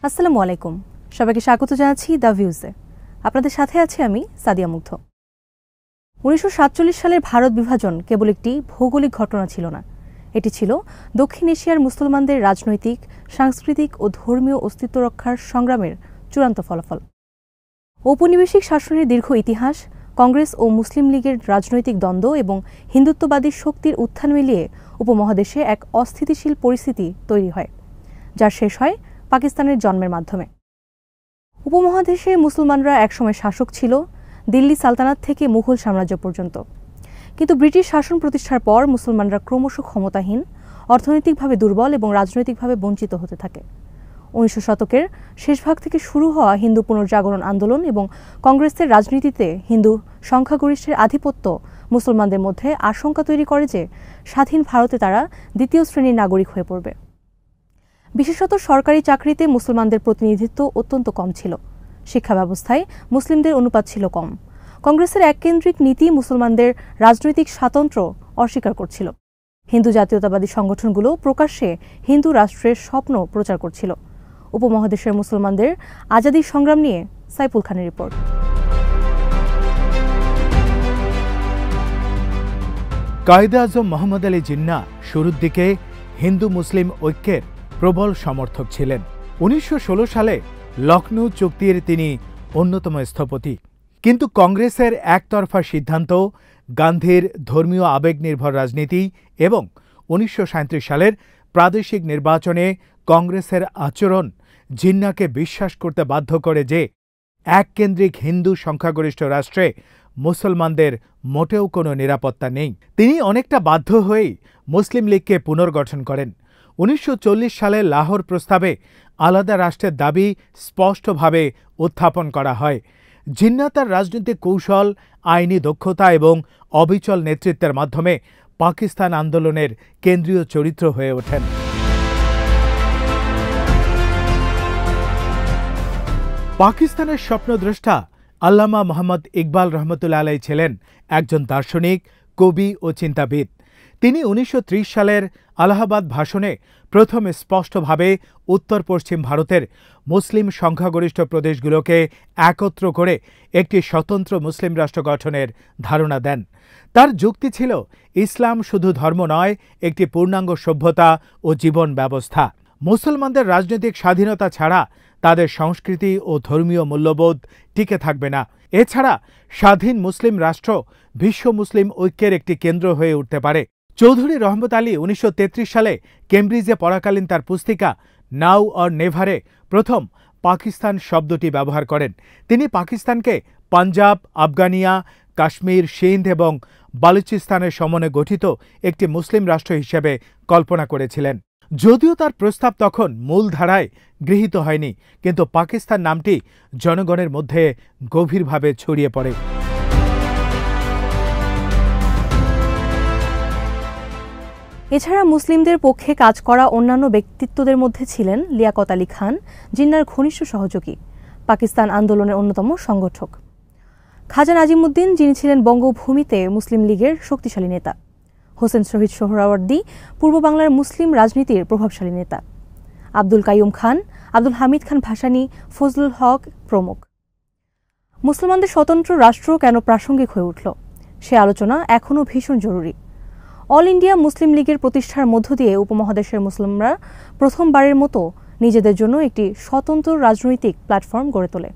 আসসালামু আলাইকুম, সবাইকে স্বাগত জানাচ্ছি দ্য ভিউজে। আপনাদের সাথে আছি আমি সাদিয়া মুগ্ধ। 1947 সালের ভারত বিভাজন কেবল একটি ভৌগোলিক ঘটনা ছিল না, এটি ছিল দক্ষিণ এশিয়ার মুসলমানদের রাজনৈতিক, সাংস্কৃতিক ও ধর্মীয় অস্তিত্ব রক্ষার সংগ্রামের চূড়ান্ত ফলাফল। ঔপনিবেশিক শাসনের দীর্ঘ ইতিহাস, কংগ্রেস ও মুসলিম লীগের রাজনৈতিক দ্বন্দ্ব এবং হিন্দুত্ববাদী শক্তির উত্থান মিলিয়ে উপমহাদেশে এক অস্থিতিশীল পরিস্থিতি তৈরি হয়, যার শেষ হয় পাকিস্তানের জন্মের মাধ্যমে। উপমহাদেশে মুসলমানরা একসময় শাসক ছিল, দিল্লি সালতানাত থেকে মুঘল সাম্রাজ্য পর্যন্ত। কিন্তু ব্রিটিশ শাসন প্রতিষ্ঠার পর মুসলমানরা ক্রমশ ক্ষমতাহীন, অর্থনৈতিকভাবে দুর্বল এবং রাজনৈতিকভাবে বঞ্চিত হতে থাকে। 1900 শতকের শেষভাগ থেকে শুরু হওয়া হিন্দু পুনর্জাগরণ আন্দোলন এবং কংগ্রেসের রাজনীতিতে হিন্দু সংখ্যাগরিষ্ঠের আধিপত্য মুসলমানদের মধ্যে আশঙ্কা তৈরি করে যে স্বাধীন ভারতে তারা দ্বিতীয় শ্রেণীর নাগরিক হয়ে পড়বে। বিশেষত সরকারি চাকরিতে মুসলমানদের প্রতিনিধিত্ব অত্যন্ত কম ছিল, শিক্ষা ব্যবস্থায় মুসলিমদের অনুপাত ছিল কম, কংগ্রেসের এককেন্দ্রিক নীতি মুসলমানদের রাজনৈতিক স্বাতন্ত্র্য অস্বীকার করছিল, হিন্দু জাতীয়তাবাদী সংগঠনগুলো প্রকাশ্যে হিন্দু রাষ্ট্রের স্বপ্ন প্রচার করছিল। উপমহাদেশের মুসলমানদের আজাদী সংগ্রাম নিয়ে সাইফুল খানের রিপোর্ট। কায়েদে আজম মোহাম্মদ আলী জিন্নাহ শুরুর দিকে হিন্দু মুসলিম ঐক্যের প্রবল সমর্থক ছিলেন। 1916 সালে লখনৌ চুক্তির তিনি অন্যতম স্থপতি। কিন্তু কংগ্রেসের একতরফা সিদ্ধান্ত, গান্ধীর ধর্মীয় আবেগ নির্ভর রাজনীতি এবং 1937 সালের প্রাদেশিক নির্বাচনে কংগ্রেসের আচরণ জিন্নাহকে বিশ্বাস করতে বাধ্য করে যে এককেন্দ্রিক হিন্দু সংখ্যাগরিষ্ঠ রাষ্ট্রে মুসলমানদের মোটেও কোনো নিরাপত্তা নেই। তিনি অনেকটা বাধ্য হয়েই মুসলিম লীগকে পুনর্গঠন করেন। 1940 সালে লাহোর প্রস্তাবে আলাদা রাষ্ট্রের দাবি স্পষ্টভাবে উত্থাপন করা হয়। জিন্নাহ তার রাজনৈতিক কৌশল, আইনি দক্ষতা এবং অবিচল নেতৃত্বের মাধ্যমে পাকিস্তান আন্দোলনের কেন্দ্রীয় চরিত্র হয়ে ওঠেন। পাকিস্তানের স্বপ্নদ্রষ্টা আল্লামা মোহাম্মদ ইকবাল রহমতুল্লাহ আলাইহি ছিলেন একজন দার্শনিক, কবি ও চিন্তাবিদ। তিনি 1930 সালের আলাহাবাদ ভাষণে প্রথম স্পষ্টভাবে উত্তর পশ্চিম ভারতের মুসলিম সংখ্যাগরিষ্ঠ প্রদেশগুলোকে একত্র করে একটি স্বতন্ত্র মুসলিম রাষ্ট্র গঠনের ধারণা দেন। তার যুক্তি ছিল, ইসলাম শুধু ধর্ম নয়, একটি পূর্ণাঙ্গ সভ্যতা ও জীবন ব্যবস্থা। মুসলমানদের রাজনৈতিক স্বাধীনতা ছাড়া তাদের সংস্কৃতি ও ধর্মীয় মূল্যবোধ টিকে থাকবে না। এছাড়া স্বাধীন মুসলিম রাষ্ট্র বিশ্ব মুসলিম ঐক্যের একটি কেন্দ্র হয়ে উঠতে পারে। চৌধুরী রহমত আলী 1933 সালে কেমব্রিজে পড়াকালীন তার পুস্তিকা নাও অর নেভারে প্রথম পাকিস্তান শব্দটি ব্যবহার করেন। তিনি পাকিস্তানকে পাঞ্জাব, আফগানিয়া, কাশ্মীর, সিন্ধ এবং বালুচিস্তানের সমন্বয়ে গঠিত একটি মুসলিম রাষ্ট্র হিসেবে কল্পনা করেছিলেন। যদিও তার প্রস্তাব তখন মূলধারায় গৃহীত হয়নি, কিন্তু পাকিস্তান নামটি জনগণের মধ্যে গভীরভাবে ছড়িয়ে পড়ে। এছাড়া মুসলিমদের পক্ষে কাজ করা অন্যান্য ব্যক্তিত্বদের মধ্যে ছিলেন লিয়াকত আলী খান, জিন্নাহর ঘনিষ্ঠ সহযোগী, পাকিস্তান আন্দোলনের অন্যতম সংগঠক; খাজা নাজিমুদ্দিন, যিনি ছিলেন বঙ্গভূমিতে মুসলিম লীগের শক্তিশালী নেতা; হোসেন শহীদ সোহরাওয়ার্দী, পূর্ব বাংলার মুসলিম রাজনীতির প্রভাবশালী নেতা; আব্দুল কাইয়ুম খান, আব্দুল হামিদ খান ভাসানী, ফজলুল হক প্রমুখ। মুসলমানদের স্বতন্ত্র রাষ্ট্র কেন প্রাসঙ্গিক হয়ে উঠল, সে আলোচনা এখনও ভীষণ জরুরি। অল ইন্ডিয়া মুসলিম লীগের প্রতিষ্ঠার মধ্য দিয়ে উপমহাদেশের মুসলিমরা প্রথমবারের মতো নিজেদের জন্য একটি স্বতন্ত্র রাজনৈতিক প্ল্যাটফর্ম গড়ে তোলে।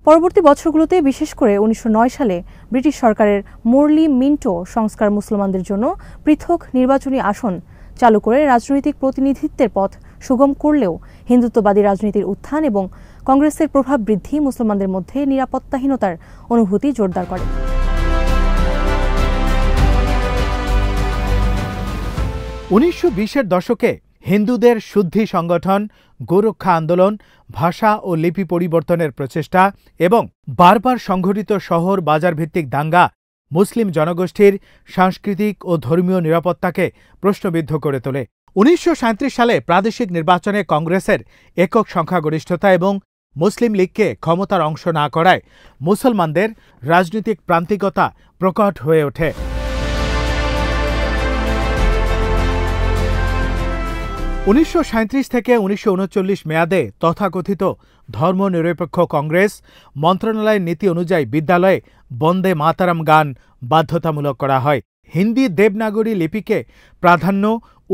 পরবর্তী বছরগুলোতে, বিশেষ করে 1909 সালে ব্রিটিশ সরকারের মোরলি মিন্টো সংস্কার মুসলমানদের জন্য পৃথক নির্বাচনী আসন চালু করে রাজনৈতিক প্রতিনিধিত্বের পথ সুগম করলেও হিন্দুত্ববাদী রাজনীতির উত্থান এবং কংগ্রেসের প্রভাব বৃদ্ধি মুসলমানদের মধ্যে নিরাপত্তাহীনতার অনুভূতি জোরদার করে। 1920-এর দশকে হিন্দুদের শুদ্ধি সংগঠন, গোরক্ষা আন্দোলন, ভাষা ও লিপি পরিবর্তনের প্রচেষ্টা এবং বারবার সংঘটিত শহর বাজার ভিত্তিক দাঙ্গা মুসলিম জনগোষ্ঠীর সাংস্কৃতিক ও ধর্মীয় নিরাপত্তাকে প্রশ্নবিদ্ধ করে তোলে। 1937 সালে প্রাদেশিক নির্বাচনে কংগ্রেসের একক সংখ্যাগরিষ্ঠতা এবং মুসলিম লীগকে ক্ষমতার অংশ না করায় মুসলমানদের রাজনৈতিক প্রান্তিকতা প্রকট হয়ে ওঠে। 1937 থেকে 1939 মেয়াদে তথাকথিত ধর্মনিরপেক্ষ কংগ্রেস মন্ত্রণালয়ের নীতি অনুযায়ী বিদ্যালয়ে বন্দে মাতারাম গান বাধ্যতামূলক করা হয়। হিন্দি দেবনাগরী লিপিকে প্রাধান্য,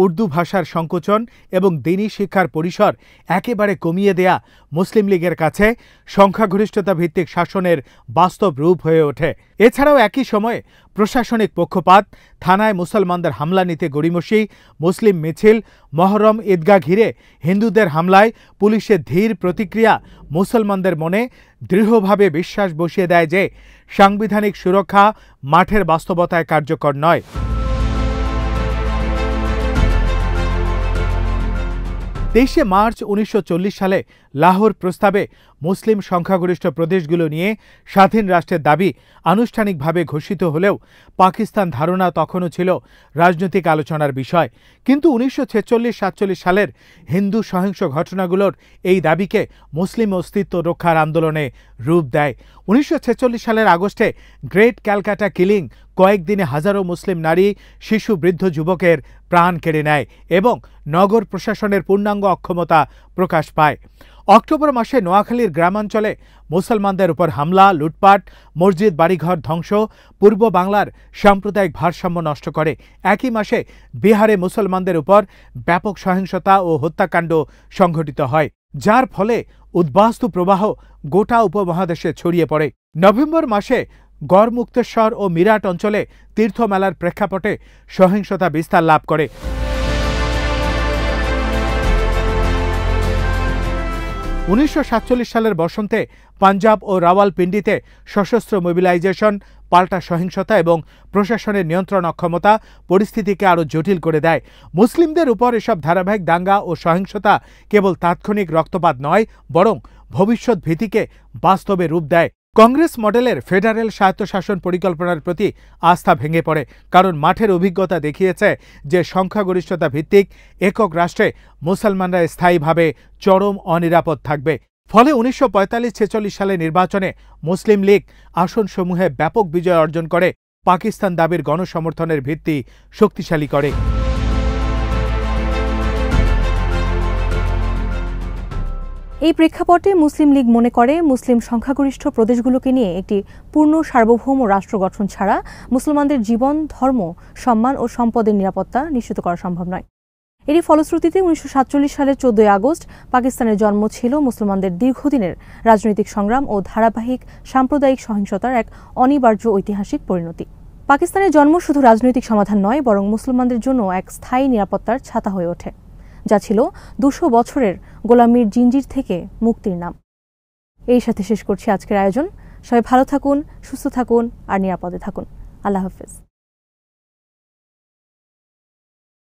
উর্দু ভাষার সংকোচন এবং দ্বীনি শিক্ষার পরিসর একেবারে কমিয়ে দেয়া মুসলিম লীগের কাছে সংখ্যাগরিষ্ঠতা ভিত্তিক শাসনের বাস্তব রূপ হয়ে ওঠে। এছাড়াও একই সময়ে প্রশাসনিক পক্ষপাত, থানায় মুসলমানদের হামলা নিতে গড়িমসি, মুসলিম মিছিল, মহরম ঈদগাহ ঘিরে হিন্দুদের হামলায় পুলিশের ধীর প্রতিক্রিয়া মুসলমানদের মনে দৃঢ়ভাবে বিশ্বাস বসিয়ে দেয় যে সাংবিধানিক সুরক্ষা মাঠের বাস্তবতায় কার্যকর নয়। 23 মার্চ 1940 সালে লাহোর প্রস্তাবে মুসলিম সংখ্যাগরিষ্ঠ প্রদেশগুলো নিয়ে স্বাধীন রাষ্ট্রের দাবি আনুষ্ঠানিকভাবে ঘোষিত হলেও পাকিস্তান ধারণা তখনও ছিল রাজনৈতিক আলোচনার বিষয়। কিন্তু 1946-47 সালের হিন্দু সহিংস ঘটনাগুলোর এই দাবিকে মুসলিম অস্তিত্ব রক্ষার আন্দোলনে রূপ দেয়। 1946 সালের আগস্টে গ্রেট ক্যালকাটা কিলিং কয়েকদিনে হাজারো মুসলিম নারী, শিশু, বৃদ্ধ, যুবকের প্রাণ কেড়ে নেয় এবং নগর প্রশাসনের পূর্ণাঙ্গ অক্ষমতা প্রকাশ পায়। অক্টোবর মাসে নোয়াখালীর গ্রামাঞ্চলে মুসলমানদের উপর হামলা, লুটপাট, মসজিদ, বাড়িঘর ধ্বংস পূর্ব বাংলার সাম্প্রদায়িক ভারসাম্য নষ্ট করে। একই মাসে বিহারে মুসলমানদের উপর ব্যাপক সহিংসতা ও হত্যাকাণ্ড সংঘটিত হয়, যার ফলে উদ্বাস্তু প্রবাহ গোটা উপমহাদেশে ছড়িয়ে পড়ে। নভেম্বর মাসে গড় মুক্তেশ্বর ও মিরাট অঞ্চলে তীর্থমেলার প্রেক্ষাপটে সহিংসতা বিস্তার লাভ করে। 1947 সালের বসন্তে পাঞ্জাব ও রাওয়ালপিন্ডিতে সশস্ত্র মোবিলাইজেশন, পাল্টা সহিংসতা এবং প্রশাসনের নিয়ন্ত্রণ অক্ষমতা পরিস্থিতিকে আরও জটিল করে দেয়। মুসলিমদের উপর এসব ধারাবাহিক দাঙ্গা ও সহিংসতা কেবল তাৎক্ষণিক রক্তপাত নয়, বরং ভবিষ্যৎ ভীতিকে বাস্তবে রূপ দেয়। কংগ্রেস মডেলের ফেডারেল স্বায়ত্তশাসন পরিকল্পনার প্রতি আস্থা ভেঙে পড়ে, কারণ মাঠের অভিজ্ঞতা দেখিয়েছে যে সংখ্যাগরিষ্ঠতা ভিত্তিক একক রাষ্ট্রে মুসলমানরা স্থায়ীভাবে চরম অনিরাপদ থাকবে। ফলে 1945-46 সালে নির্বাচনে মুসলিম লীগ আসনসমূহে ব্যাপক বিজয় অর্জন করে পাকিস্তান দাবির গণসমর্থনের ভিত্তি শক্তিশালী করে। এই প্রেক্ষাপটে মুসলিম লীগ মনে করে মুসলিম সংখ্যাগরিষ্ঠ প্রদেশগুলোকে নিয়ে একটি পূর্ণ সার্বভৌম রাষ্ট্র গঠন ছাড়া মুসলমানদের জীবন, ধর্ম, সম্মান ও সম্পদের নিরাপত্তা নিশ্চিত করা সম্ভব নয়। এরই ফলশ্রুতিতে 1947 সালের 14 আগস্ট পাকিস্তানের জন্ম ছিল মুসলমানদের দীর্ঘদিনের রাজনৈতিক সংগ্রাম ও ধারাবাহিক সাম্প্রদায়িক সহিংসতার এক অনিবার্য ঐতিহাসিক পরিণতি। পাকিস্তানের জন্ম শুধু রাজনৈতিক সমাধান নয়, বরং মুসলমানদের জন্য এক স্থায়ী নিরাপত্তার ছাতা হয়ে ওঠে, যা ছিল 200 বছরের গোলামির জিঞ্জির থেকে মুক্তির নাম। এই সাথে শেষ করছি আজকের আয়োজন। সবাই ভালো থাকুন, সুস্থ থাকুন আর নিরাপদে থাকুন। আল্লাহ হাফেজ।